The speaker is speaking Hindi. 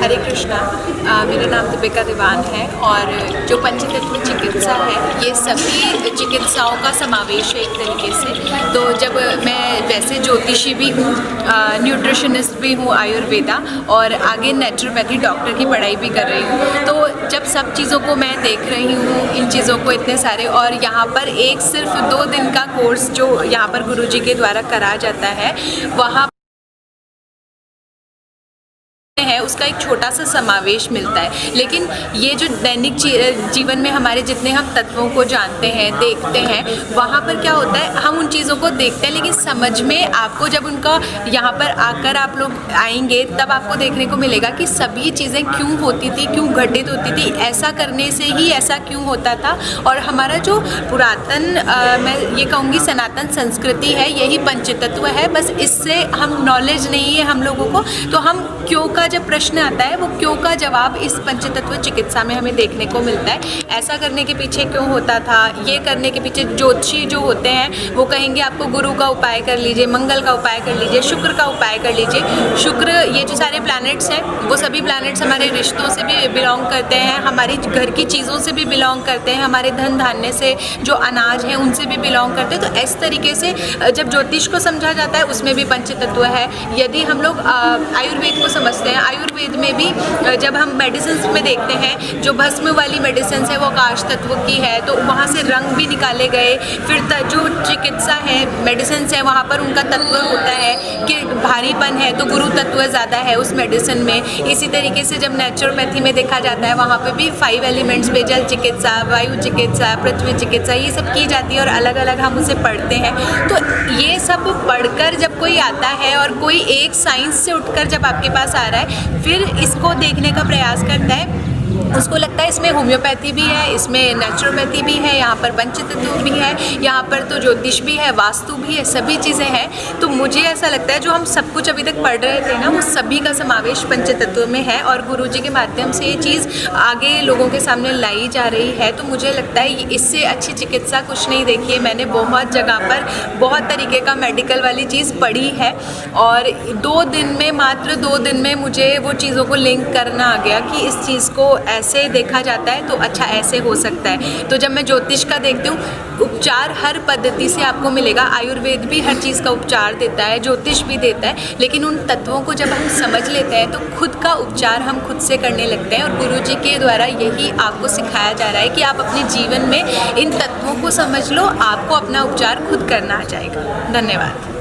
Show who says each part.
Speaker 1: हरे कृष्णा। मेरा नाम दीपिका दीवान है और जो पंचतत्व चिकित्सा है ये सभी चिकित्साओं का समावेश है एक तरीके से। तो जब मैं वैसे ज्योतिषी भी हूँ, न्यूट्रिशनिस्ट भी हूँ आयुर्वेदा, और आगे नेचुरोपैथी डॉक्टर की पढ़ाई भी कर रही हूँ। तो जब सब चीज़ों को मैं देख रही हूँ, इन चीज़ों को इतने सारे, और यहाँ पर एक सिर्फ 2 दिन का कोर्स जो यहाँ पर गुरुजी के द्वारा करा जाता है, वहाँ है उसका एक छोटा सा समावेश मिलता है। लेकिन ये जो दैनिक जीवन में हमारे जितने हम तत्वों को जानते हैं, देखते हैं, वहाँ पर क्या होता है, हम उन चीज़ों को देखते हैं, लेकिन समझ में आपको जब उनका यहाँ पर आकर आप लोग आएंगे तब आपको देखने को मिलेगा कि सभी चीज़ें क्यों होती थी, क्यों घटित होती थी, ऐसा करने से ही ऐसा क्यों होता था। और हमारा जो पुरातन मैं ये कहूँगी सनातन संस्कृति है, यही पंचतत्व है। बस इससे हम नॉलेज नहीं है हम लोगों को, तो हम क्यों का जब प्रश्न आता है, वो क्यों का जवाब इस पंचतत्व चिकित्सा में हमें देखने को मिलता है। ऐसा करने के पीछे क्यों होता था, ये करने के पीछे ज्योतिषी जो होते हैं वो कहेंगे आपको गुरु का उपाय कर लीजिए, मंगल का उपाय कर लीजिए, शुक्र का उपाय कर लीजिए। शुक्र, ये जो सारे प्लैनेट्स हैं वो सभी प्लैनेट्स हमारे रिश्तों से भी बिलोंग करते हैं, हमारी घर की चीज़ों से भी बिलोंग करते हैं, हमारे धन धान्य से, जो अनाज है उनसे भी बिलोंग करते हैं। तो इस तरीके से जब ज्योतिष को समझा जाता है उसमें भी पंचतत्व है। यदि हम लोग आयुर्वेद को समझते हैं, आयुर्वेद में भी जब हम मेडिसिन में देखते हैं, जो भस्म वाली मेडिसिन है वो आकाश तत्व की है, तो वहाँ से रंग भी निकाले गए। फिर जो चिकित्सा है, मेडिसिन है, वहाँ पर उनका तत्व होता है कि भारीपन है तो गुरु तत्व ज़्यादा है उस मेडिसिन में। इसी तरीके से जब नेचुरोपैथी में देखा जाता है, वहाँ पे भी 5 एलिमेंट्स पे जल चिकित्सा, वायु चिकित्सा, पृथ्वी चिकित्सा, ये सब की जाती है और अलग अलग हम उसे पढ़ते हैं। तो ये सब पढ़कर जब कोई आता है और कोई एक साइंस से उठकर जब आपके पास आ रहा है, फिर इसको देखने का प्रयास करता है, उसको लगता है इसमें होम्योपैथी भी है, इसमें नेचुरोपैथी भी है, यहाँ पर पंचतत्व भी है, यहाँ पर तो ज्योतिष भी है, वास्तु भी है, सभी चीज़ें हैं। तो मुझे ऐसा लगता है जो हम सब कुछ अभी तक पढ़ रहे थे ना, वो सभी का समावेश पंचतत्व में है और गुरुजी के माध्यम से ये चीज़ आगे लोगों के सामने लाई जा रही है। तो मुझे लगता है इससे अच्छी चिकित्सा कुछ नहीं देखी है। मैंने बहुत जगह पर बहुत तरीके का मेडिकल वाली चीज़ पढ़ी है और 2 दिन में, मात्र 2 दिन में मुझे वो चीज़ों को लिंक करना आ गया कि इस चीज़ को ऐसे देखा जाता है तो अच्छा ऐसे हो सकता है। तो जब मैं ज्योतिष का देखती हूँ, उपचार हर पद्धति से आपको मिलेगा। आयुर्वेद भी हर चीज़ का उपचार देता है, ज्योतिष भी देता है, लेकिन उन तत्वों को जब हम समझ लेते हैं तो खुद का उपचार हम खुद से करने लगते हैं। और गुरुजी के द्वारा यही आपको सिखाया जा रहा है कि आप अपने जीवन में इन तत्वों को समझ लो, आपको अपना उपचार खुद करना आ जाएगा। धन्यवाद।